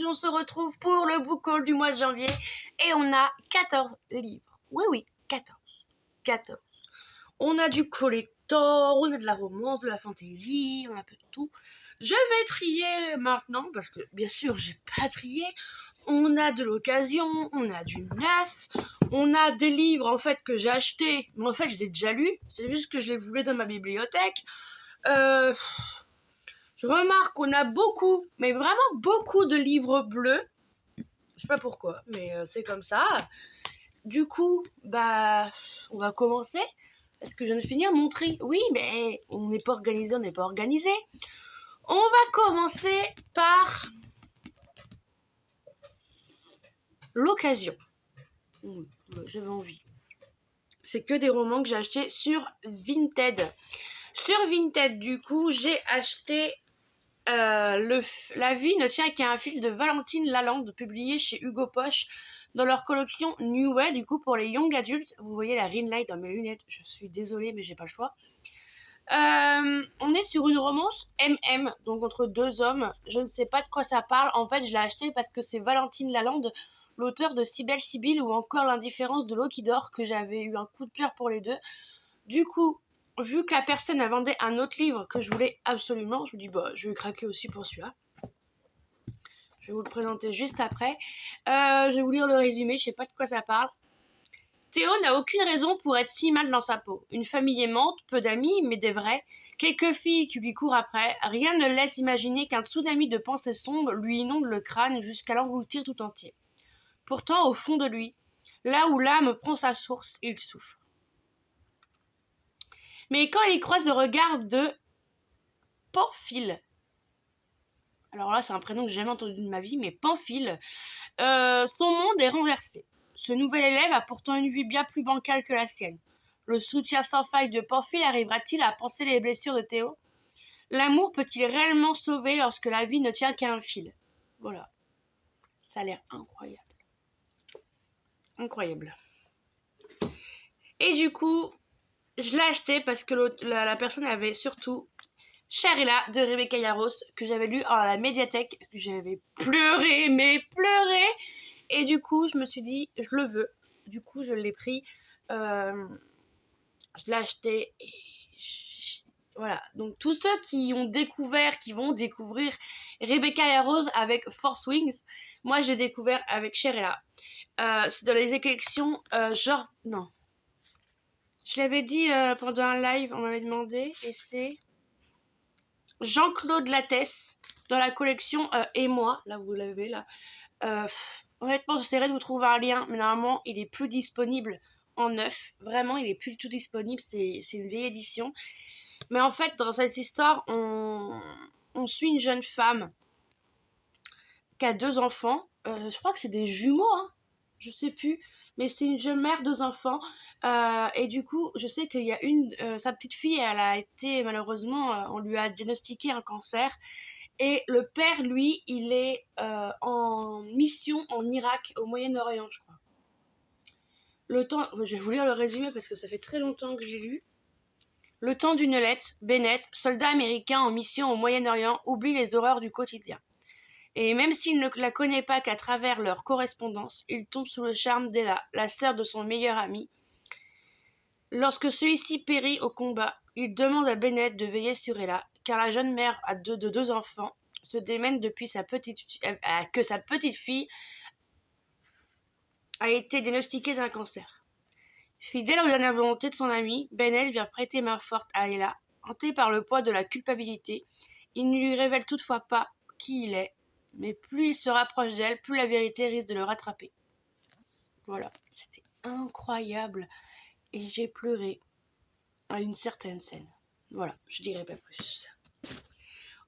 on se retrouve pour le book haul du mois de janvier et on a 14 livres. Oui, 14. 14. On a du collector, on a de la romance, de la fantasy, on a un peu de tout. Je vais trier maintenant parce que bien sûr j'ai pas trié. On a de l'occasion, on a du neuf, on a des livres en fait que j'ai achetés, mais en fait je les ai déjà lus, c'est juste que je les voulais dans ma bibliothèque. Je remarque qu'on a beaucoup, mais vraiment beaucoup de livres bleus. Je sais pas pourquoi, mais c'est comme ça. Du coup, on va commencer. Est-ce que je viens de finir mon tri? Oui, mais on n'est pas organisé, on n'est pas organisé. On va commencer par l'occasion. J'avais envie. C'est que des romans que j'ai achetés sur Vinted. Sur Vinted, du coup, j'ai acheté La vie ne tient qu'à un fil de Valentine Lalande, publié chez Hugo Poche dans leur collection New Way, du coup pour les young adultes. Vous voyez la ring light dans mes lunettes, je suis désolée mais j'ai pas le choix. On est sur une romance MM, donc entre deux hommes. Je ne sais pas de quoi ça parle. En fait, je l'ai acheté parce que c'est Valentine Lalande, l'auteur de Si belle, si belle ou encore L'indifférence de l'eau qui dort, que j'avais eu un coup de cœur pour les deux. Du coup, vu que la personne a vendu un autre livre que je voulais absolument, je me dis je vais craquer aussi pour celui-là. Je vais vous le présenter juste après. Je vais vous lire le résumé, je sais pas de quoi ça parle. Théo n'a aucune raison pour être si mal dans sa peau. Une famille aimante, peu d'amis, mais des vrais. Quelques filles qui lui courent après. Rien ne laisse imaginer qu'un tsunami de pensées sombres lui inonde le crâne jusqu'à l'engloutir tout entier. Pourtant, au fond de lui, là où l'âme prend sa source, il souffre. Mais quand il croise le regard de Pamphile, alors là c'est un prénom que j'ai jamais entendu de ma vie, mais Pamphile, son monde est renversé. Ce nouvel élève a pourtant une vie bien plus bancale que la sienne. Le soutien sans faille de Pamphile arrivera-t-il à panser les blessures de Théo? L'amour peut-il réellement sauver lorsque la vie ne tient qu'à un fil? Voilà. Ça a l'air incroyable. Incroyable. Et du coup, je l'ai acheté parce que la personne avait surtout Cher-Ella de Rebecca Yarros, que j'avais lu à la médiathèque. J'avais pleuré, mais pleuré. Et du coup, je me suis dit, je le veux. Du coup, je l'ai pris. Je l'ai acheté. Et voilà. Donc, tous ceux qui vont découvrir Rebecca Yarros avec Force Wings, moi, je l'ai découvert avec Cher-Ella. C'est dans les collections non. Je l'avais dit pendant un live, on m'avait demandé, et c'est Jean-Claude Lattès dans la collection Et moi, là vous l'avez là. Honnêtement, j'essaierai de vous trouver un lien, mais normalement il est plus disponible en neuf. Vraiment, il est plus du tout disponible, c'est une vieille édition. Mais en fait, dans cette histoire, on suit une jeune femme qui a 2 enfants. Je crois que c'est des jumeaux, hein. Je sais plus. Mais c'est une jeune mère, 2 enfants. Et du coup, je sais qu'il y a sa petite fille, elle a été malheureusement, on lui a diagnostiqué un cancer. Et le père, lui, il est en mission en Irak, au Moyen-Orient, je crois. Je vais vous lire le résumé parce que ça fait très longtemps que j'ai lu. Le temps d'une lettre, Bennett, soldat américain en mission au Moyen-Orient, oublie les horreurs du quotidien. Et même s'il ne la connaît pas qu'à travers leur correspondance, il tombe sous le charme d'Ella, la sœur de son meilleur ami. Lorsque celui-ci périt au combat, il demande à Bennett de veiller sur Ella, car la jeune mère de 2 enfants se démène depuis que sa petite fille a été diagnostiquée d'un cancer. Fidèle aux dernières volontés de son ami, Bennett vient prêter main forte à Ella. Hanté par le poids de la culpabilité, il ne lui révèle toutefois pas qui il est, mais plus il se rapproche d'elle, plus la vérité risque de le rattraper. Voilà, c'était incroyable. Et j'ai pleuré à une certaine scène. Voilà, je dirai pas plus.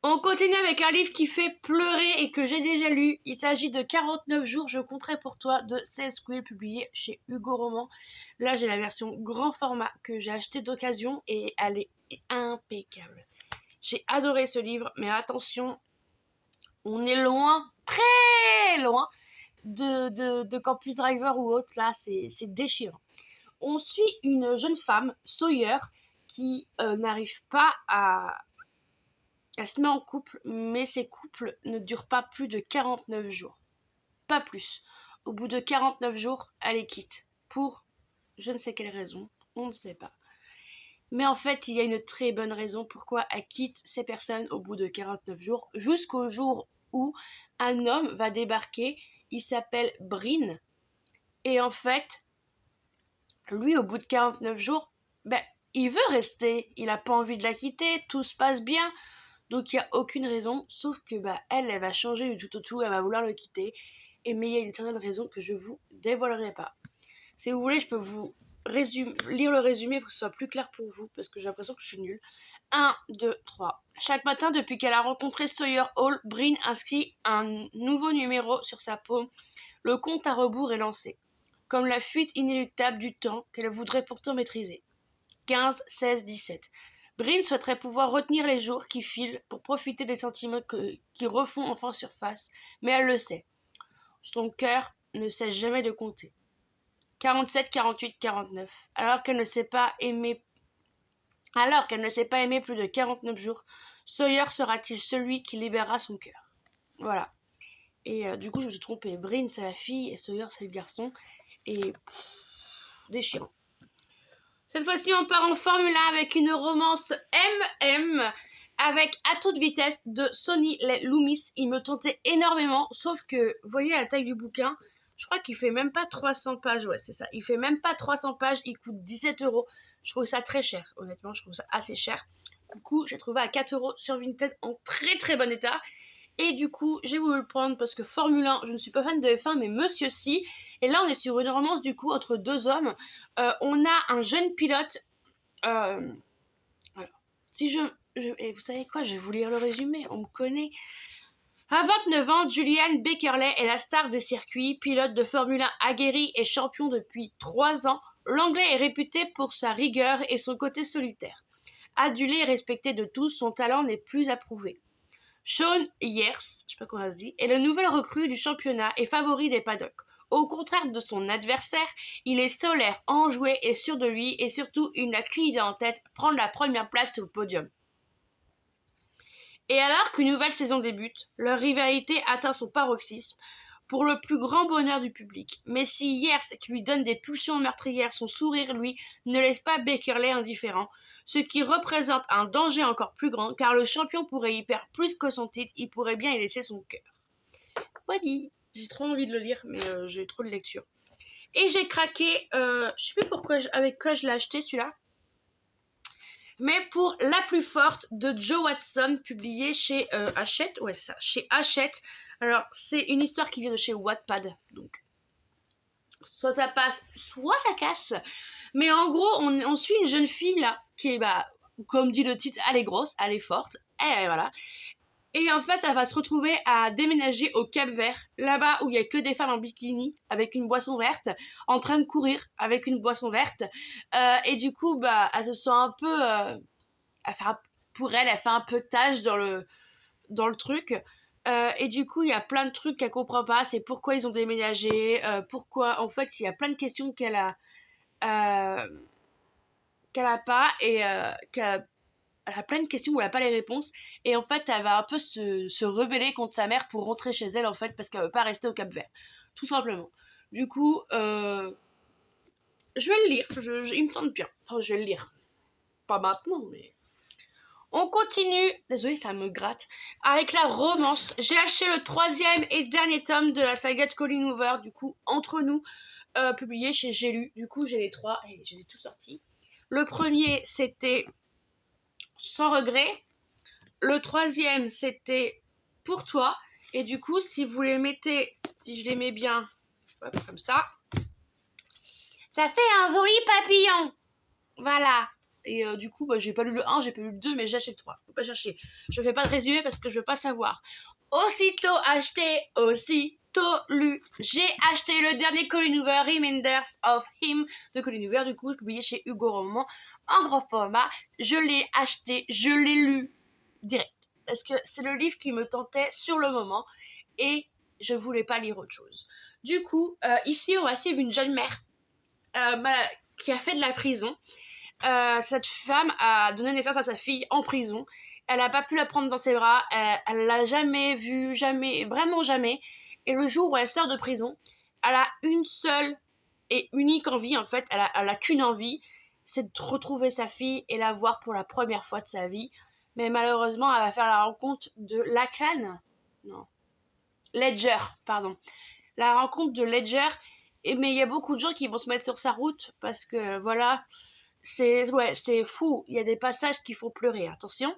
On continue avec un livre qui fait pleurer et que j'ai déjà lu. Il s'agit de 49 jours, je compterai pour toi, de 16 Quill, publié chez Hugo Roman. Là, j'ai la version grand format que j'ai acheté d'occasion et elle est impeccable. J'ai adoré ce livre, mais attention, on est loin, très loin, de Campus Driver ou autre. Là, c'est déchirant. On suit une jeune femme, Sawyer, qui n'arrive pas à Elle se met en couple, mais ces couples ne durent pas plus de 49 jours. Pas plus. Au bout de 49 jours, elle les quitte. Pour je ne sais quelle raison, on ne sait pas. Mais en fait, il y a une très bonne raison pourquoi elle quitte ces personnes au bout de 49 jours, jusqu'au jour où un homme va débarquer. Il s'appelle Bryn. Et en fait, lui, au bout de 49 jours, il veut rester. Il n'a pas envie de la quitter, tout se passe bien. Donc il n'y a aucune raison, sauf que elle va changer du tout au tout, elle va vouloir le quitter. Mais il y a une certaine raison que je vous dévoilerai pas. Si vous voulez, je peux vous lire le résumé pour que ce soit plus clair pour vous, parce que j'ai l'impression que je suis nulle. 1, 2, 3. Chaque matin, depuis qu'elle a rencontré Sawyer Hall, Bryn inscrit un nouveau numéro sur sa paume. Le compte à rebours est lancé, comme la fuite inéluctable du temps qu'elle voudrait pourtant maîtriser. 15, 16, 17. Bryn souhaiterait pouvoir retenir les jours qui filent pour profiter des sentiments qui refont enfin surface, mais elle le sait. Son cœur ne cesse jamais de compter. 47, 48, 49. Alors qu'elle ne s'est pas aimée plus de 49 jours, Sawyer sera-t-il celui qui libérera son cœur? Voilà. Et du coup, je me suis trompée. Bryn, c'est la fille et Sawyer, c'est le garçon. Et déchirant. Cette fois-ci, on part en Formule 1 avec une romance MM avec À toute vitesse de Sonny Loomis. Il me tentait énormément, sauf que, vous voyez la taille du bouquin, je crois qu'il fait même pas 300 pages. Ouais, c'est ça. Il fait même pas 300 pages, il coûte 17 €. Je trouve ça très cher, honnêtement, je trouve ça assez cher. Du coup, j'ai trouvé à 4 € sur Vinted en très très bon état. Et du coup, j'ai voulu le prendre parce que Formule 1, je ne suis pas fan de F1, mais monsieur si. Et là, on est sur une romance du coup entre deux hommes. On a un jeune pilote. Alors, si et vous savez quoi, je vais vous lire le résumé, on me connaît. À 29 ans, Julian Beckerley est la star des circuits, pilote de Formule 1 aguerri et champion depuis 3 ans. L'Anglais est réputé pour sa rigueur et son côté solitaire. Adulé et respecté de tous, son talent n'est plus approuvé. Sean Yers, je sais pas comment ça se dit, est le nouvel recrue du championnat et favori des paddocks. Au contraire de son adversaire, il est solaire, enjoué et sûr de lui, et surtout, il n'a qu'une idée en tête, prendre la première place sur le podium. Et alors qu'une nouvelle saison débute, leur rivalité atteint son paroxysme, pour le plus grand bonheur du public. Mais si Yers, qui lui donne des pulsions meurtrières, son sourire, lui, ne laisse pas Beckerley indifférent, ce qui représente un danger encore plus grand, car le champion pourrait y perdre plus que son titre, il pourrait bien y laisser son cœur. Voilà, j'ai trop envie de le lire, mais j'ai trop de lecture. Et j'ai craqué, je sais plus pourquoi, avec quoi je l'ai acheté celui-là, mais pour La plus forte de Joe Watson, publié chez Hachette, ouais c'est ça, chez Hachette. Alors c'est une histoire qui vient de chez Wattpad, donc soit ça passe, soit ça casse. Mais en gros, on suit une jeune fille là, qui est, comme dit le titre, elle est grosse, elle est forte, et voilà. Et en fait, elle va se retrouver à déménager au Cap-Vert, là-bas où il n'y a que des femmes en bikini, avec une boisson verte, en train de courir avec une boisson verte. Et du coup, elle se sent un peu... pour elle fait un peu tâche dans le truc. Et du coup, il y a plein de trucs qu'elle comprend pas. C'est pourquoi ils ont déménagé, pourquoi... En fait, il y a plein de questions qu'elle a pas, et elle a plein de questions où elle n'a pas les réponses, et en fait elle va un peu se rebeller contre sa mère pour rentrer chez elle en fait, parce qu'elle veut pas rester au Cap-Vert, tout simplement. Du coup, je vais le lire, il me tente bien, enfin je vais le lire, pas maintenant, mais... On continue, désolée ça me gratte, avec la romance. J'ai acheté le 3e et dernier tome de la saga de Colleen Hoover, du coup, Entre nous, publié chez J'ai lu. Du coup j'ai les 3 et je les ai tous sortis. Le premier c'était Sans regret. Le 3e, c'était Pour toi. Et du coup, si vous les mettez, si je les mets bien, hop, comme ça fait un joli papillon. Voilà. Et du coup, j'ai pas lu le 1, j'ai pas lu le 2, mais j'ai acheté le 3. Faut pas chercher. Je fais pas de résumé parce que je veux pas savoir. Aussitôt acheté, aussitôt lu. J'ai acheté le dernier Colleen Hoover, Reminders of Him, de Colleen Hoover, du coup, publié chez Hugo Roman, en grand format. Je l'ai acheté, je l'ai lu direct. Parce que c'est le livre qui me tentait sur le moment, et je voulais pas lire autre chose. Du coup, ici, on va suivre une jeune mère qui a fait de la prison. Cette femme a donné naissance à sa fille en prison. Elle n'a pas pu la prendre dans ses bras. Elle l'a jamais vue, jamais, vraiment jamais. Et le jour où elle sort de prison, elle a une seule et unique envie, en fait. Elle a qu'une envie, c'est de retrouver sa fille et la voir pour la première fois de sa vie. Mais malheureusement, elle va faire la rencontre de Lachlan. Non. Ledger, pardon. La rencontre de Ledger. Mais il y a beaucoup de gens qui vont se mettre sur sa route parce que, voilà, c'est fou. Il y a des passages qu'il faut pleurer, attention.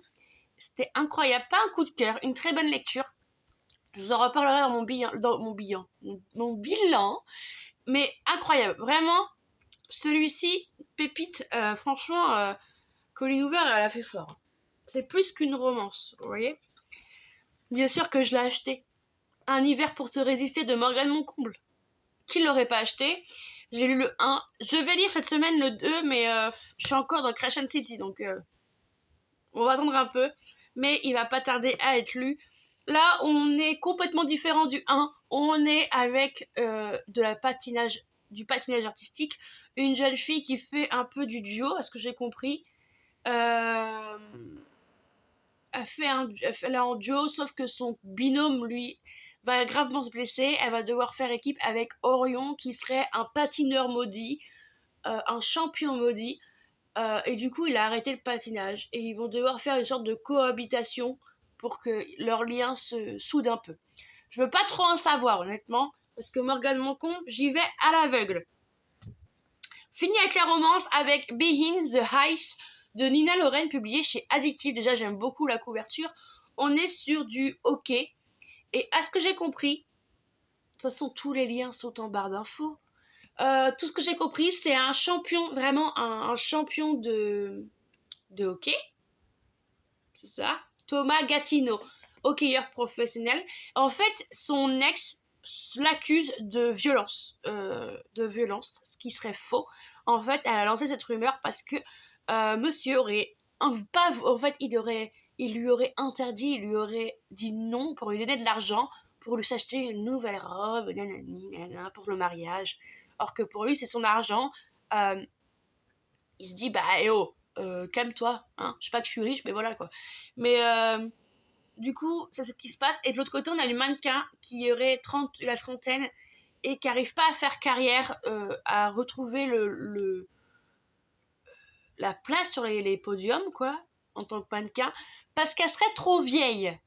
C'était incroyable, pas un coup de cœur, une très bonne lecture. Je vous en reparlerai dans mon bilan. Mais incroyable, vraiment. Celui-ci, pépite, franchement, Colleen Hoover, elle a fait fort. C'est plus qu'une romance, vous voyez. Bien sûr que je l'ai acheté. Un hiver pour se résister de Morgane Moncomble. Qui l'aurait pas acheté? J'ai lu le 1. Je vais lire cette semaine le 2, mais je suis encore dans Crescent City, donc on va attendre un peu. Mais il va pas tarder à être lu. Là, on est complètement différent du 1. On est avec du patinage artistique. Une jeune fille qui fait un peu du duo, à ce que j'ai compris. Elle est en duo, sauf que son binôme, lui, va gravement se blesser. Elle va devoir faire équipe avec Orion, qui serait un patineur maudit, un champion maudit. Et du coup, il a arrêté le patinage. Et ils vont devoir faire une sorte de cohabitation pour que leur lien se soude un peu. Je veux pas trop en savoir, honnêtement, parce que Morgane Moncomble, j'y vais à l'aveugle. Fini avec la romance avec Behind the Ice de Nina Loren, publié chez Addictive. Déjà, j'aime beaucoup la couverture. On est sur du hockey. Et à ce que j'ai compris, de toute façon, tous les liens sont en barre d'infos. Tout ce que j'ai compris, c'est un champion, vraiment un champion de hockey. C'est ça. Thomas Gatineau, hockeyeur professionnel. En fait, son ex l'accuse de violence, ce qui serait faux. En fait, elle a lancé cette rumeur parce que monsieur aurait il lui aurait interdit, il lui aurait dit non pour lui donner de l'argent pour lui s'acheter une nouvelle robe, nanani, nanana, pour le mariage. Or que pour lui, c'est son argent. Il se dit, bah, calme-toi, hein. Je sais pas que je suis riche, mais voilà, quoi. Mais, du coup, c'est ce qui se passe. Et de l'autre côté, on a une mannequin qui aurait la trentaine et qui n'arrive pas à faire carrière, à retrouver la place sur les podiums, quoi, en tant que mannequin, parce qu'elle serait trop vieille.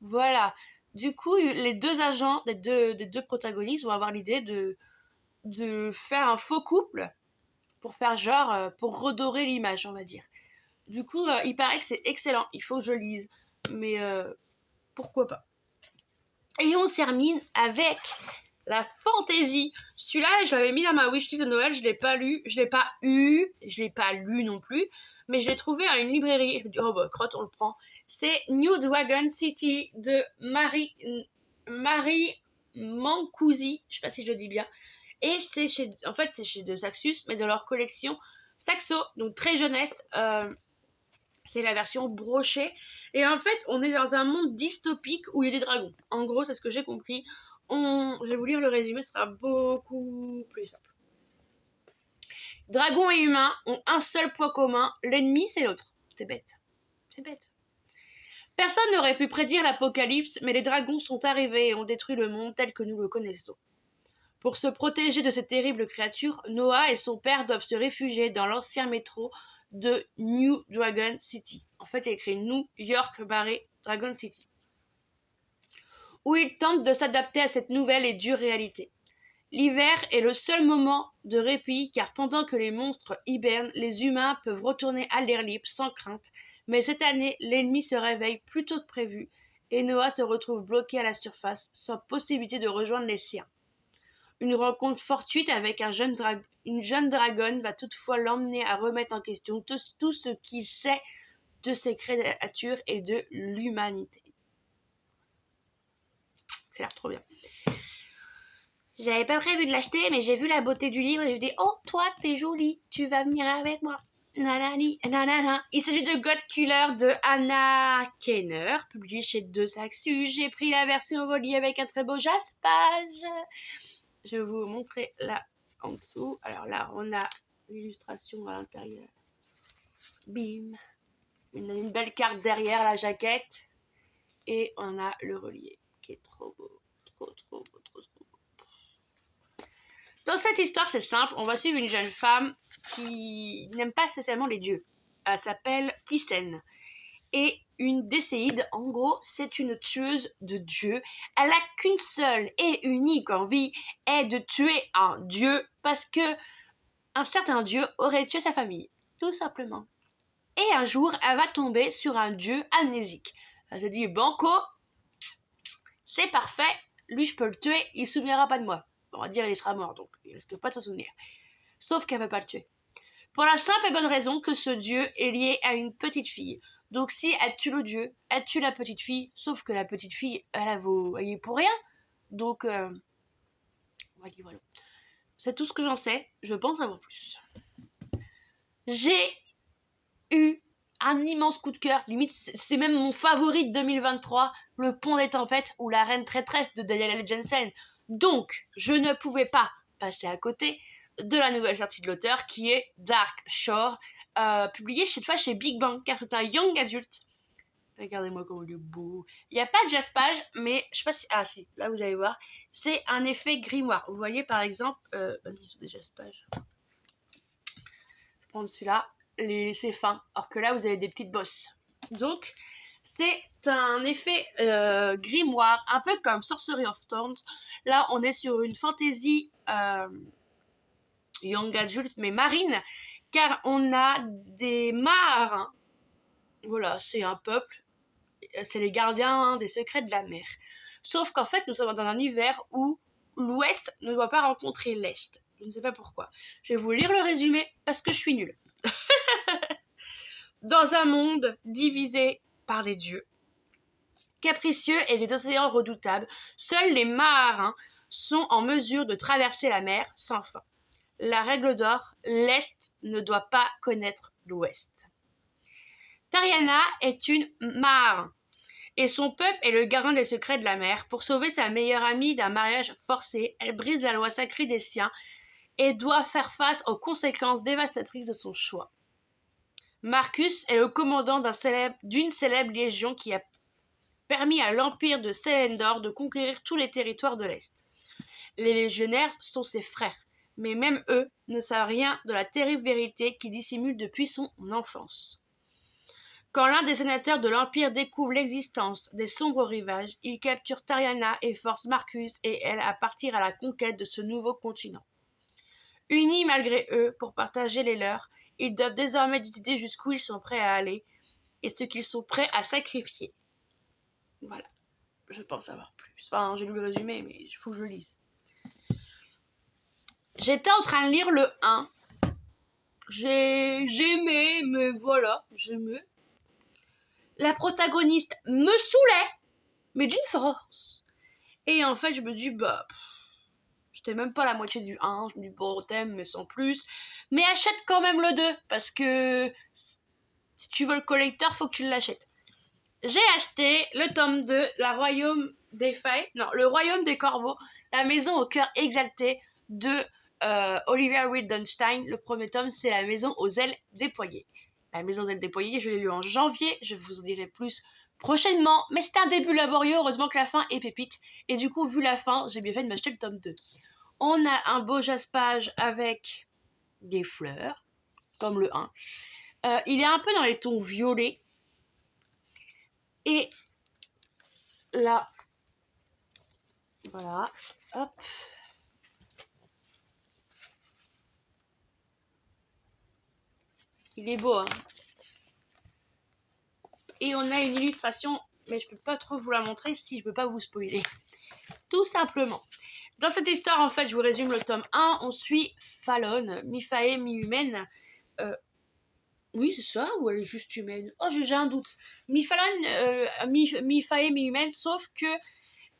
Voilà. Du coup, les deux agents des deux protagonistes vont avoir l'idée de faire un faux couple pour faire genre, pour redorer l'image, on va dire. Du coup, il paraît que c'est excellent. Il faut que je lise. Mais pourquoi pas. Et on termine avec la fantaisie. Celui-là, je l'avais mis dans ma wishlist de Noël. Je l'ai pas lu. Je l'ai pas eu. Je l'ai pas lu non plus. Mais je l'ai trouvé à une librairie. Je me dis, oh bah, crotte, on le prend. C'est New Dragon City de Marie Mancusi. Je sais pas si je le dis bien. Et c'est chez De Saxus, mais de leur collection Saxo, donc très jeunesse. C'est la version brochée. Et en fait, on est dans un monde dystopique où il y a des dragons. En gros, c'est ce que j'ai compris. Je vais vous lire le résumé, ce sera beaucoup plus simple. Dragons et humains ont un seul point commun, l'ennemi c'est l'autre. C'est bête. C'est bête. Personne n'aurait pu prédire l'apocalypse, mais les dragons sont arrivés et ont détruit le monde tel que nous le connaissons. Pour se protéger de ces terribles créatures, Noah et son père doivent se réfugier dans l'ancien métro de New Dragon City. En fait, il y a écrit New York Dragon City. Où ils tentent de s'adapter à cette nouvelle et dure réalité. L'hiver est le seul moment de répit car pendant que les monstres hibernent, les humains peuvent retourner à l'air libre sans crainte. Mais cette année, l'ennemi se réveille plus tôt que prévu et Noah se retrouve bloqué à la surface sans possibilité de rejoindre les siens. Une rencontre fortuite avec une jeune dragonne va toutefois l'emmener à remettre en question tout ce qu'il sait de ces créatures et de l'humanité. Ça a l'air trop bien. J'avais pas prévu de l'acheter, mais j'ai vu la beauté du livre et je me dis, oh, toi, t'es jolie, tu vas venir avec moi. Nanani, nanana. Il s'agit de God Killer de Anna Kenner, publié chez De Saxus. J'ai pris la version volie avec un très beau jaspage. Je vais vous montrer là en dessous. Alors là, on a l'illustration à l'intérieur. Bim. une belle carte derrière la jaquette. Et on a le relié qui est trop beau. Trop beau. Dans cette histoire, c'est simple. On va suivre une jeune femme qui n'aime pas spécialement les dieux. Elle s'appelle Thyssen. Et une décéide, en gros, c'est une tueuse de dieux. Elle a qu'une seule et unique envie est de tuer un dieu parce que un certain dieu aurait tué sa famille. Tout simplement. Et un jour, elle va tomber sur un dieu amnésique. Elle se dit, Banco, c'est parfait, lui je peux le tuer, il ne se souviendra pas de moi. On va dire il sera mort, donc il risque pas de s'en souvenir. Sauf qu'elle ne veut pas le tuer. Pour la simple et bonne raison que ce dieu est lié à une petite fille. Donc si elle tue le dieu, elle tue la petite fille, sauf que la petite fille, elle est pour rien. Donc, voilà. C'est tout ce que j'en sais, je pense avoir plus. J'ai eu un immense coup de cœur, limite c'est même mon favori de 2023, Le Pont des Tempêtes ou La Reine Traîtresse de Daniel L. Jensen. Donc, je ne pouvais pas passer à côté de la nouvelle sortie de l'auteur qui est Dark Shore, publié cette fois chez Big Bang, car c'est un young adulte. Regardez-moi comme il est beau. Il n'y a pas de jaspage, mais je sais pas si... Ah si, là vous allez voir. C'est un effet grimoire. Vous voyez par exemple... des jaspages. Je vais prendre celui-là. C'est fin, alors que là vous avez des petites bosses. Donc c'est un effet grimoire, un peu comme Sorcery of Thorns. Là on est sur une fantasy young adult mais marine, car on a des marins. Voilà, c'est un peuple, c'est les gardiens des secrets de la mer. Sauf qu'en fait nous sommes dans un univers où l'ouest ne doit pas rencontrer l'est. Je ne sais pas pourquoi. Je vais vous lire le résumé parce que je suis nulle. Dans un monde divisé par les dieux, capricieux et les océans redoutables, seuls les marins sont en mesure de traverser la mer sans fin. La règle d'or, l'Est ne doit pas connaître l'Ouest. Tariana est une marin, et son peuple est le gardien des secrets de la mer. Pour sauver sa meilleure amie d'un mariage forcé, elle brise la loi sacrée des siens et doit faire face aux conséquences dévastatrices de son choix. Marcus est le commandant d'une célèbre légion qui a permis à l'empire de Selendor de conquérir tous les territoires de l'Est. Les légionnaires sont ses frères, mais même eux ne savent rien de la terrible vérité qu'il dissimule depuis son enfance. Quand l'un des sénateurs de l'Empire découvre l'existence des sombres rivages, il capture Tariana et force Marcus et elle à partir à la conquête de ce nouveau continent. Unis malgré eux pour partager les leurs, ils doivent désormais décider jusqu'où ils sont prêts à aller et ce qu'ils sont prêts à sacrifier. Voilà, je pense avoir plus. Enfin, j'ai lu le résumé, mais il faut que je le lise. J'étais en train de lire le 1. J'aimais, mais voilà, j'aimais. La protagoniste me saoulait, mais d'une force. Et en fait, je me dis, j'étais même pas la moitié du 1. Je me dis, bon, thème, mais sans plus. Mais achète quand même le 2, parce que si tu veux le collector, faut que tu l'achètes. J'ai acheté le tome 2, Le Royaume des Corbeaux, la maison au cœur exalté de Olivia Wildenstein. Le premier tome, c'est La maison aux ailes déployées. La maison aux ailes déployées, je l'ai lu en janvier, je vous en dirai plus prochainement, mais c'est un début laborieux, heureusement que la fin est pépite. Et du coup, vu la fin, j'ai bien fait de m'acheter le tome 2. On a un beau jaspage avec des fleurs, comme le 1. Il est un peu dans les tons violets. Et là, voilà, hop. Il est beau, hein. Et on a une illustration, mais je peux pas trop vous la montrer si je peux pas vous spoiler. Tout simplement. Dans cette histoire, en fait, je vous résume le tome 1. On suit Fallon, mi-faée, mi-humaine. Oui, c'est ça, ou elle est juste humaine? Oh, j'ai un doute. Mi-Fallon, mi-faée, mi-humaine, sauf que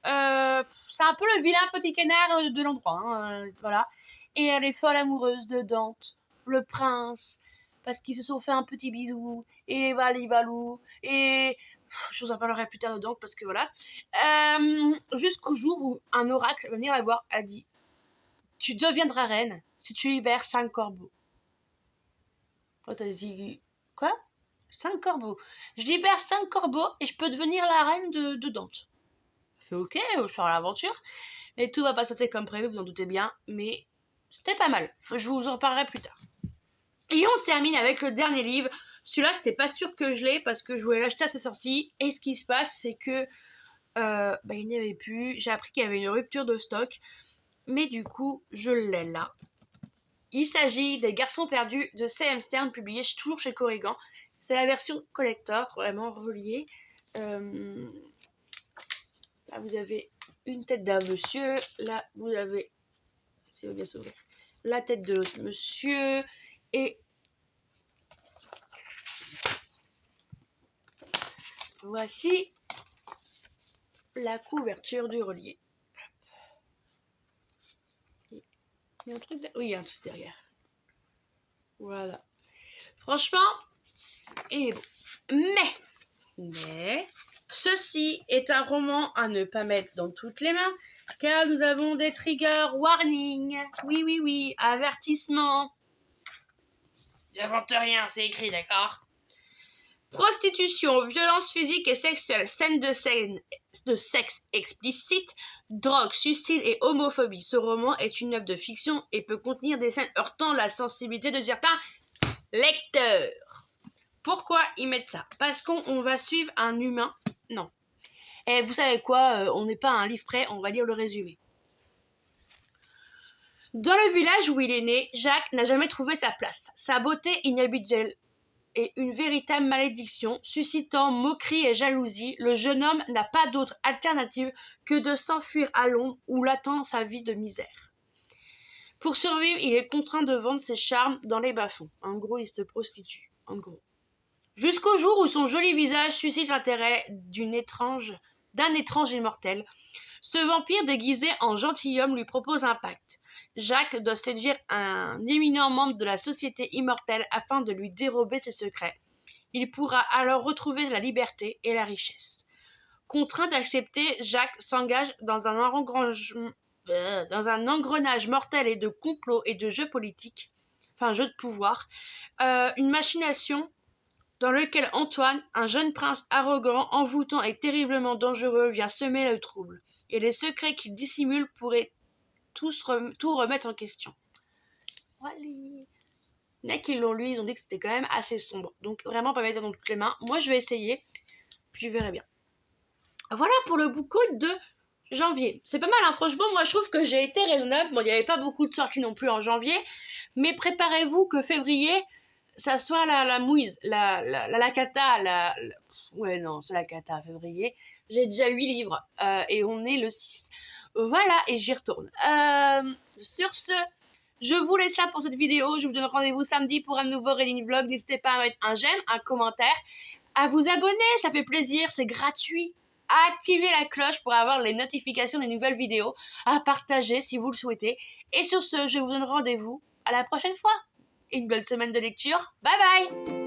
c'est un peu le vilain petit canard de l'endroit. Hein, voilà. Et elle est folle amoureuse de Dante, le prince, parce qu'ils se sont fait un petit bisou, et vali-valou, et je vous en parlerai plus tard de Dante, parce que voilà. Jusqu'au jour où un oracle va venir la voir, elle dit « Tu deviendras reine si tu libères 5 corbeaux. » Oh, t'as dit « Quoi ? 5 corbeaux. Je libère 5 corbeaux et je peux devenir la reine de Dante. C'est ok, je sors à l'aventure. Et tout va pas se passer comme prévu, vous en doutez bien. Mais c'était pas mal. Je vous en parlerai plus tard. Et on termine avec le dernier livre. Celui-là, c'était pas sûr que je l'ai parce que je voulais l'acheter à sa sortie. Et ce qui se passe, c'est que il n'y avait plus. J'ai appris qu'il y avait une rupture de stock. Mais du coup, je l'ai là. Il s'agit des Garçons perdus de C.M. Stern, publié toujours chez Corrigan. C'est la version collector, vraiment reliée. Là, vous avez une tête d'un monsieur. Là, vous avez, si vous bien s'ouvrir, la tête de l'autre monsieur. Et voici la couverture du relié. Il y a un truc oui, il y a un truc derrière. Voilà. Franchement, il est beau. Mais, ceci est un roman à ne pas mettre dans toutes les mains, car nous avons des triggers warning. Oui, avertissement. J'invente rien, c'est écrit, d'accord? Prostitution, violence physique et sexuelle, scènes de sexe explicite, drogue, suicide et homophobie. Ce roman est une œuvre de fiction et peut contenir des scènes heurtant la sensibilité de certains lecteurs. Pourquoi ils mettent ça? Parce qu'on va suivre un humain. Non. Et vous savez quoi? On n'est pas un livre frais, on va lire le résumé. Dans le village où il est né, Jacques n'a jamais trouvé sa place. Sa beauté inhabituelle et une véritable malédiction, suscitant moquerie et jalousie, le jeune homme n'a pas d'autre alternative que de s'enfuir à Londres où l'attend sa vie de misère. Pour survivre, il est contraint de vendre ses charmes dans les bas-fonds. En gros, il se prostitue. En gros. Jusqu'au jour où son joli visage suscite l'intérêt d'un étrange immortel. Ce vampire déguisé en gentilhomme lui propose un pacte. Jacques doit séduire un éminent membre de la société immortelle afin de lui dérober ses secrets. Il pourra alors retrouver la liberté et la richesse. Contraint d'accepter, Jacques s'engage dans un engrenage mortel et de complots et de jeux politiques, enfin jeux de pouvoir, une machination dans lequel Antoine, un jeune prince arrogant, envoûtant et terriblement dangereux, vient semer le trouble. Et les secrets qu'il dissimule pourraient tout remettre en question. Voilà. Il y en a qui l'ont lu, ils ont dit que c'était quand même assez sombre. Donc vraiment pas mettre dans toutes les mains. Moi je vais essayer, puis je verrai bien. Voilà pour le book haul de janvier. C'est pas mal, hein, franchement, moi je trouve que j'ai été raisonnable. Bon, il n'y avait pas beaucoup de sorties non plus en janvier, mais préparez-vous que février, ça soit la mouise, la cata, ouais non, c'est la cata, février. J'ai déjà 8 livres, et on est le 6. Voilà, et j'y retourne. Sur ce, je vous laisse là pour cette vidéo. Je vous donne rendez-vous samedi pour un nouveau reading vlog. N'hésitez pas à mettre un j'aime, un commentaire, à vous abonner, ça fait plaisir, c'est gratuit. À activer la cloche pour avoir les notifications des nouvelles vidéos, à partager si vous le souhaitez. Et sur ce, je vous donne rendez-vous à la prochaine fois. Une belle semaine de lecture. Bye bye!